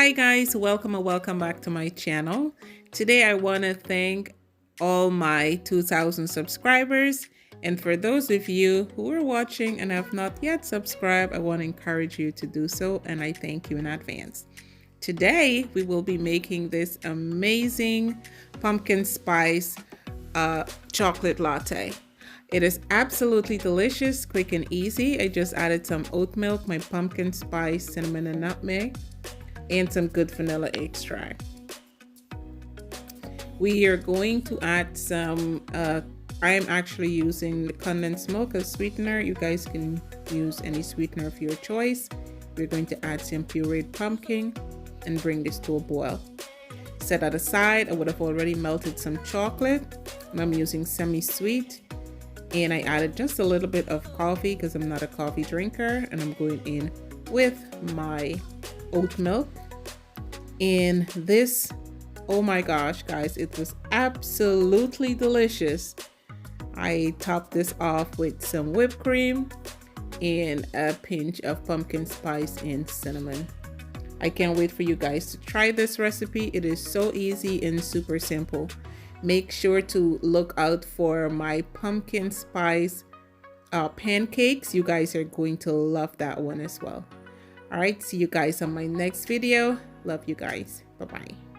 Hi guys, welcome and welcome back to my channel. Today I want to thank all my 2,000 subscribers, and for those of you who are watching and have not yet subscribed, I want to encourage you to do so, and I thank you in advance. Today we will be making this amazing pumpkin spice chocolate latte. It is absolutely delicious, quick and easy. I just added some oat milk, my pumpkin spice, cinnamon and nutmeg, and some good vanilla extract. We are going to add some, I am actually using the condensed milk as sweetener. You guys can use any sweetener of your choice. We're going to add some pureed pumpkin and bring this to a boil. Set that aside. I would have already melted some chocolate, and I'm using semi-sweet. And I added just a little bit of coffee because I'm not a coffee drinker, and I'm going in with my oat milk. And this, oh my gosh guys, it was absolutely delicious. I topped this off with some whipped cream and a pinch of pumpkin spice and cinnamon. I can't wait for you guys to try this recipe. It is so easy and super simple. Make sure to look out for my pumpkin spice pancakes. You guys are going to love that one as well. All right, see you guys on my next video. Love you guys. Bye-bye.